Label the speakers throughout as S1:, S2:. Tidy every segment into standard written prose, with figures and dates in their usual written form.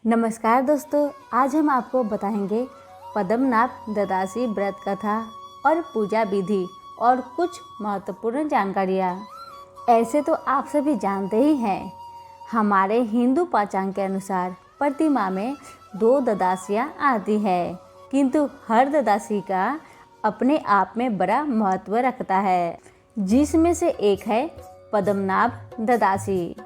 S1: नमस्कार दोस्तों, आज हम आपको बताएंगे पद्मनाभ ददासी व्रत कथा और पूजा विधि और कुछ महत्वपूर्ण जानकारियाँ। ऐसे तो आप सभी जानते ही हैं, हमारे हिंदू पंचांग के अनुसार प्रति माह में 2 ददासियाँ आती है, किंतु हर ददासी का अपने आप में बड़ा महत्व रखता है, जिसमें से एक है पद्मनाभ ददासी।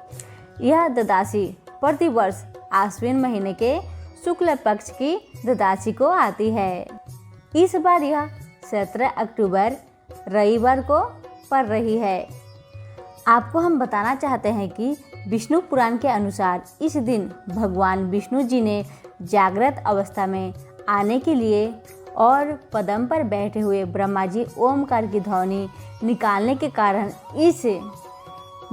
S1: यह ददासी प्रतिवर्ष आश्विन महीने के शुक्ल पक्ष की ददासी को आती है। इस बार यह 17 अक्टूबर रविवार को पड़ रही है। आपको हम बताना चाहते हैं कि विष्णु पुराण के अनुसार इस दिन भगवान विष्णु जी ने जागृत अवस्था में आने के लिए और पद्म पर बैठे हुए ब्रह्मा जी ओमकार की ध्वनि निकालने के कारण इस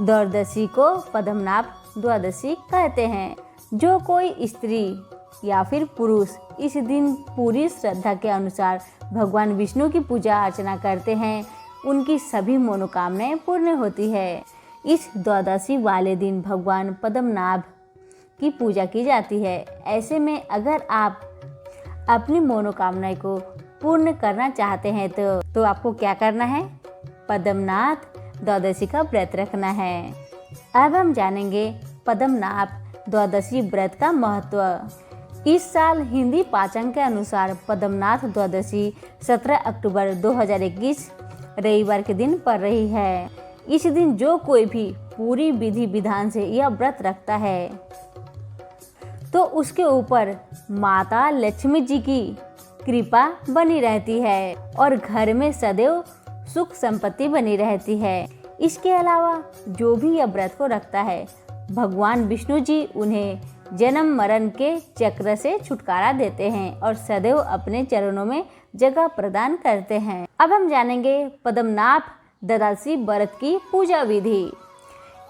S1: द्वादशी को पद्मनाभ द्वादशी कहते हैं। जो कोई स्त्री या फिर पुरुष इस दिन पूरी श्रद्धा के अनुसार भगवान विष्णु की पूजा अर्चना करते हैं, उनकी सभी मनोकामनाएं पूर्ण होती है। इस द्वादशी वाले दिन भगवान पद्मनाभ की पूजा की जाती है। ऐसे में अगर आप अपनी मनोकामनाएं को पूर्ण करना चाहते हैं तो आपको क्या करना है? पद्मनाभ द्वादशी का व्रत रखना है। अब हम जानेंगे पद्मनाभ द्वादशी व्रत का महत्व। इस साल हिंदी पंचांग के अनुसार पद्मनाभ द्वादशी 17 अक्टूबर 2021 रविवार के दिन पड़ रही है। इस दिन जो कोई भी पूरी विधि विधान से यह व्रत रखता है तो उसके ऊपर माता लक्ष्मी जी की कृपा बनी रहती है और घर में सदैव सुख संपत्ति बनी रहती है। इसके अलावा जो भी यह व्रत को रखता है, भगवान विष्णु जी उन्हें जन्म मरण के चक्र से छुटकारा देते हैं और सदैव अपने चरणों में जगह प्रदान करते हैं। अब हम जानेंगे पद्मनाभ ददासी व्रत की पूजा विधि।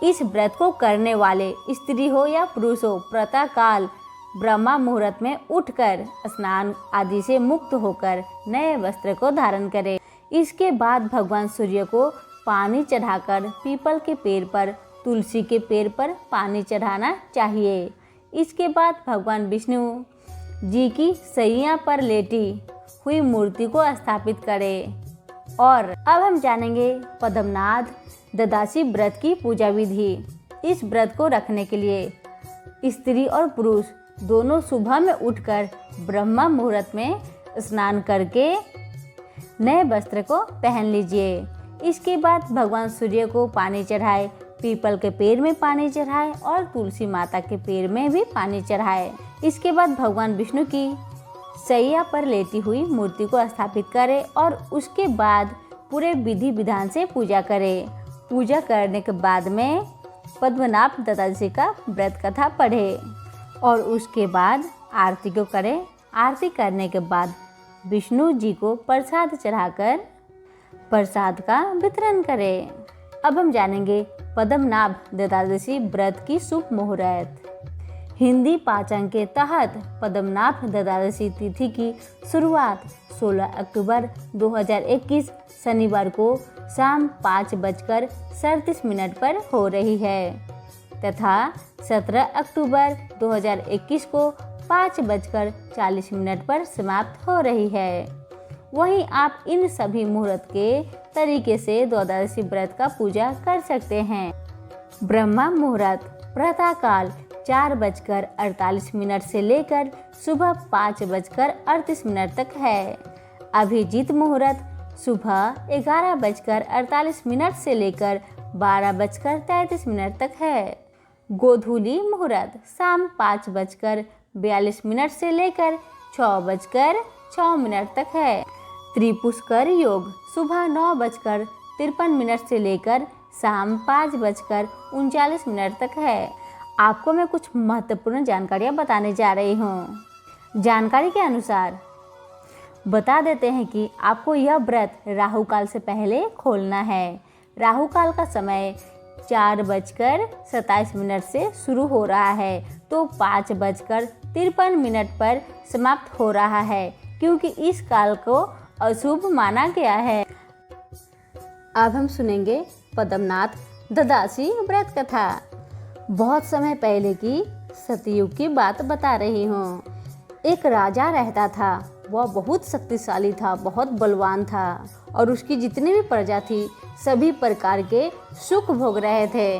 S1: इस व्रत को करने वाले स्त्री हो या पुरुष हो, प्रातः काल ब्रह्मा मुहूर्त में उठकर स्नान आदि से मुक्त होकर नए वस्त्र को धारण करें। इसके बाद भगवान सूर्य को पानी चढ़ाकर पीपल के पेड़ पर, तुलसी के पेड़ पर पानी चढ़ाना चाहिए। इसके बाद भगवान विष्णु जी की सैया पर लेटी हुई मूर्ति को स्थापित करें। और अब हम जानेंगे पद्मनाभ ददासी व्रत की पूजा विधि। इस व्रत को रखने के लिए स्त्री और पुरुष दोनों सुबह में उठकर ब्रह्मा मुहूर्त में स्नान करके नए वस्त्र को पहन लीजिए। इसके बाद भगवान सूर्य को पानी चढ़ाए, पीपल के पेड़ में पानी चढ़ाए और तुलसी माता के पेड़ में भी पानी चढ़ाए। इसके बाद भगवान विष्णु की सैया पर लेटी हुई मूर्ति को स्थापित करें और उसके बाद पूरे विधि विधान से पूजा करें। पूजा करने के बाद में पद्मनाभ ददासी का व्रत कथा पढ़े और उसके बाद आरती को करें। आरती करने के बाद विष्णु जी को प्रसाद चढ़ाकर प्रसाद का वितरण करें। अब हम जानेंगे पद्मनाभ ददासी व्रत की शुभ मुहूर्त। हिंदी पंचांग के तहत पद्मनाभ ददासी तिथि की शुरुआत 16 अक्टूबर 2021 शनिवार को शाम 5:37 पर हो रही है तथा 17 अक्टूबर 2021 को 5:40 पर समाप्त हो रही है। वहीं आप इन सभी मुहूर्त के तरीके से द्वादशी व्रत का पूजा कर सकते हैं। ब्रह्मा मुहूर्त प्रातःकाल 4:48 से लेकर सुबह 5:38 तक है। अभिजीत मुहूर्त सुबह 11:48 से लेकर 12:33 तक है। गोधूली मुहूर्त शाम 5:42 से लेकर 6:06 तक है। त्रिपुष्कर योग सुबह 9:53 से लेकर शाम 5:39 तक है। आपको मैं कुछ महत्वपूर्ण जानकारियाँ बताने जा रही हूँ। जानकारी के अनुसार बता देते हैं कि आपको यह व्रत राहु काल से पहले खोलना है। राहु काल का समय 4:27 से शुरू हो रहा है तो 5:53 पर समाप्त हो रहा है, क्योंकि इस काल को अशुभ माना गया है। अब हम सुनेंगे पद्मनाभ ददासी व्रत कथा। बहुत समय पहले की सतयुग की बात बता रही हूँ। एक राजा रहता था। वह बहुत शक्तिशाली था, बहुत बलवान था और उसकी जितनी भी प्रजा थी सभी प्रकार के सुख भोग रहे थे।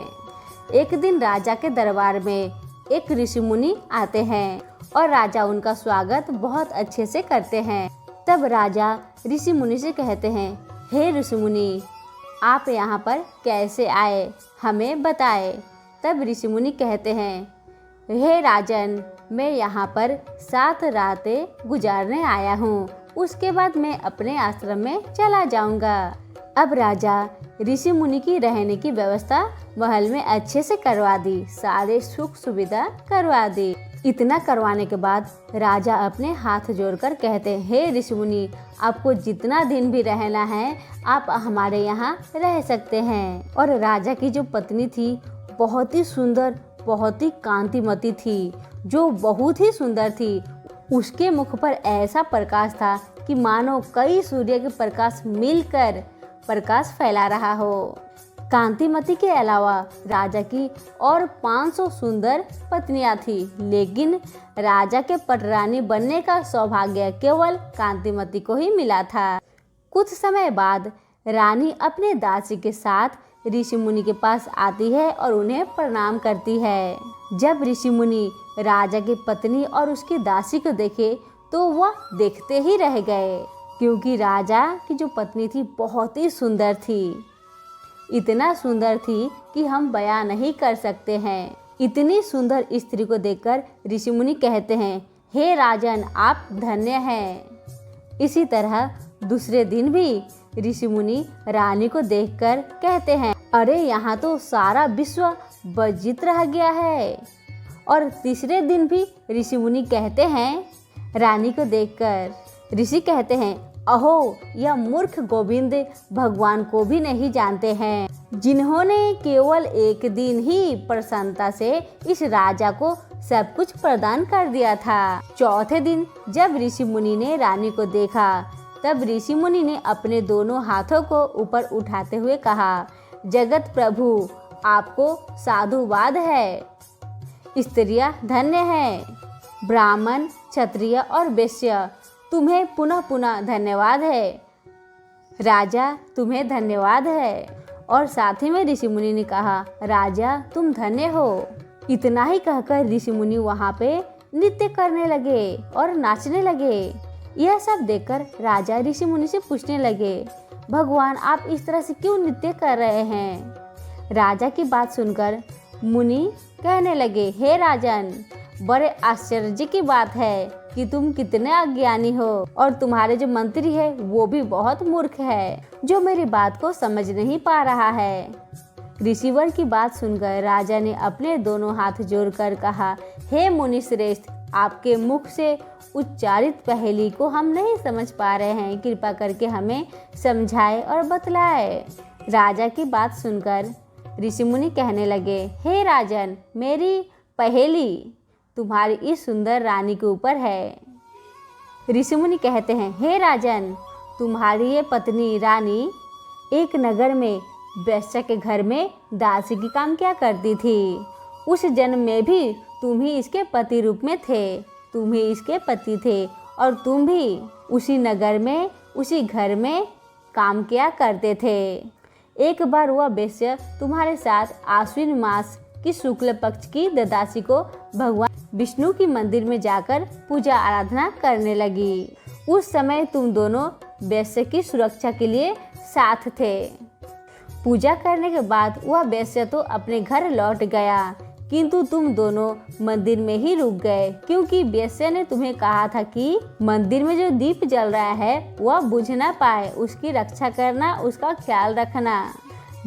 S1: एक दिन राजा के दरबार में एक ऋषि मुनि आते हैं और राजा उनका स्वागत बहुत अच्छे से करते हैं। तब राजा ऋषि मुनि से कहते हैं, हे ऋषि मुनि, आप यहाँ पर कैसे आए, हमें बताएं। तब ऋषि मुनि कहते हैं, हे राजन, मैं यहाँ पर 7 रातें गुजारने आया हूँ, उसके बाद मैं अपने आश्रम में चला जाऊँगा। अब राजा ऋषि मुनि की रहने की व्यवस्था महल में अच्छे से करवा दी, सारे सुख सुविधा करवा दी। इतना करवाने के बाद राजा अपने हाथ जोड़कर कहते हैं, हे ऋषि मुनि, आपको जितना दिन भी रहना है आप हमारे यहाँ रह सकते हैं। और राजा की जो पत्नी थी बहुत ही सुंदर, बहुत ही कांतिमती थी, जो बहुत ही सुंदर थी। उसके मुख पर ऐसा प्रकाश था कि मानो कई सूर्य के प्रकाश मिलकर प्रकाश फैला रहा हो। कांतिमती के अलावा राजा की और 500 सुंदर पत्नियां थी, लेकिन राजा के पटरानी बनने का सौभाग्य केवल कांतिमती को ही मिला था। कुछ समय बाद रानी अपने दासी के साथ ऋषि मुनि के पास आती है और उन्हें प्रणाम करती है। जब ऋषि मुनि राजा की पत्नी और उसकी दासी को देखे तो वह देखते ही रह गए, क्योंकि राजा की जो पत्नी थी बहुत ही सुंदर थी। इतना सुंदर थी कि हम बयां नहीं कर सकते हैं। इतनी सुंदर स्त्री को देखकर ऋषि मुनि कहते हैं, हे राजन, आप धन्य हैं। इसी तरह दूसरे दिन भी ऋषि मुनि रानी को देखकर कहते हैं, अरे यहाँ तो सारा विश्व वर्जित रह गया है। और तीसरे दिन भी ऋषि मुनि कहते हैं रानी को देखकर, ऋषि कहते हैं, अहो, यह मूर्ख गोविंद भगवान को भी नहीं जानते हैं, जिन्होंने केवल एक दिन ही प्रसन्नता से इस राजा को सब कुछ प्रदान कर दिया था। चौथे दिन जब ऋषि मुनि ने रानी को देखा तब ऋषि मुनि ने अपने दोनों हाथों को ऊपर उठाते हुए कहा, जगत प्रभु, आपको साधुवाद है। स्त्रियां धन्य हैं। ब्राह्मण, क्षत्रिय और वैश्य, तुम्हें पुनः पुनः धन्यवाद है। राजा, तुम्हें धन्यवाद है। और साथ ही में ऋषि मुनि ने कहा, राजा, तुम धन्य हो। इतना ही कहकर ऋषि मुनि वहाँ पे नृत्य करने लगे और नाचने लगे। यह सब देखकर राजा ऋषि मुनि से पूछने लगे, भगवान, आप इस तरह से क्यों नृत्य कर रहे हैं? राजा की बात सुनकर मुनि कहने लगे, हे राजन, बड़े आश्चर्य की बात है कि तुम कितने अज्ञानी हो और तुम्हारे जो मंत्री है वो भी बहुत मूर्ख है, जो मेरी बात को समझ नहीं पा रहा है। ऋषिवर की बात सुनकर राजा ने अपने दोनों हाथ जोड़कर कहा, हे मुनि श्रेष्ठ, आपके मुख से उच्चारित पहेली को हम नहीं समझ पा रहे हैं, कृपा करके हमें समझाए और बतलाए। राजा की बात सुनकर ऋषि मुनि कहने लगे, हे राजन, मेरी पहेली तुम्हारी इस सुंदर रानी के ऊपर है। ऋषि मुनि कहते हैं, हे राजन, तुम्हारी ये पत्नी रानी एक नगर में वैश्य के घर में दासी की काम क्या करती थी। उस जन्म में भी तुम ही इसके पति रूप में थे, तुम ही इसके पति थे और तुम भी उसी नगर में, उसी घर में काम किया करते थे। एक बार वह वैश्य तुम्हारे साथ आश्विन मास की शुक्ल पक्ष की द्वादशी को भगवान विष्णु की मंदिर में जाकर पूजा आराधना करने लगी। उस समय तुम दोनों वैश्य की सुरक्षा के लिए साथ थे। पूजा करने के बाद वह वैश्य तो अपने घर लौट गया, किंतु तुम दोनों मंदिर में ही रुक गए, क्योंकि वैश्य ने तुम्हें कहा था कि मंदिर में जो दीप जल रहा है वह बुझ ना पाए, उसकी रक्षा करना, उसका ख्याल रखना।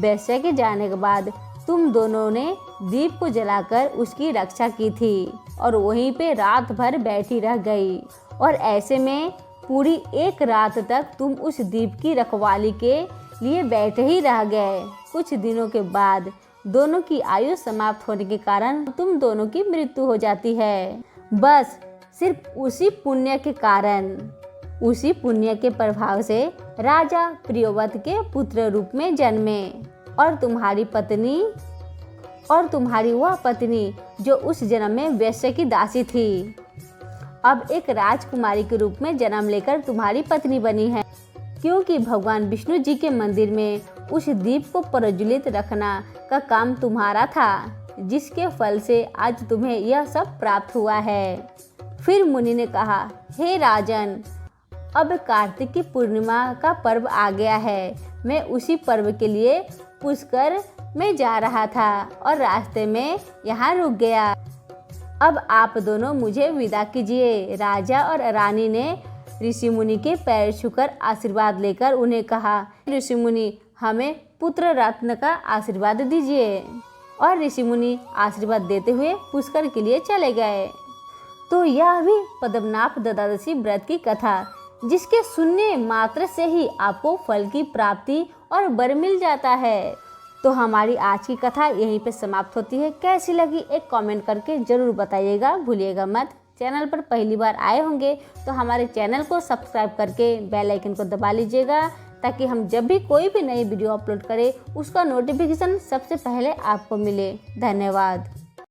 S1: वैश्य के जाने के बाद तुम दोनों ने दीप को जलाकर उसकी रक्षा की थी और वहीं पे रात भर बैठी रह गई। और ऐसे में पूरी एक रात तक तुम उस दीप की रखवाली के लिए बैठे ही रह गए। कुछ दिनों के बाद दोनों की आयु समाप्त होने के कारण तुम दोनों की मृत्यु हो जाती है। बस सिर्फ उसी पुण्य के कारण, उसी पुण्य के प्रभाव से राजा प्रियव्रत के पुत्र रूप में जन्मे और तुम्हारी पत्नी और तुम्हारी वह पत्नी जो उस जन्म में वेश्या की दासी थी, अब एक राजकुमारी के रूप में जन्म लेकर तुम्हारी पत्नी बनी है, क्योंकि भगवान विष्णु जी के मंदिर में उस दीप को प्रज्वलित रखना का काम तुम्हारा था, जिसके फल से आज तुम्हें यह सब प्राप्त हुआ है। फिर मुनि ने कहा, हे राजन, अब कार्तिक की पूर्णिमा का पर्व आ गया है। मैं उसी पर्व के लिए पुष्कर में जा रहा था और रास्ते में यहाँ रुक गया। अब आप दोनों मुझे विदा कीजिए। राजा और रानी ने ऋषि मुनि के पैर छूकर आशीर्वाद लेकर उन्हें कहा, ऋषि मुनि, हमें पुत्र रत्न का आशीर्वाद दीजिए। और ऋषि मुनि आशीर्वाद देते हुए पुष्कर के लिए चले गए। तो यह भी पद्मनाभ ददासी व्रत की कथा, जिसके सुनने मात्र से ही आपको फल की प्राप्ति और वर मिल जाता है। तो हमारी आज की कथा यहीं पे समाप्त होती है। कैसी लगी एक कमेंट करके ज़रूर बताइएगा, भूलिएगा मत। चैनल पर पहली बार आए होंगे तो हमारे चैनल को सब्सक्राइब करके बेल आइकन को दबा लीजिएगा, ताकि हम जब भी कोई भी नई वीडियो अपलोड करें उसका नोटिफिकेशन सबसे पहले आपको मिले। धन्यवाद।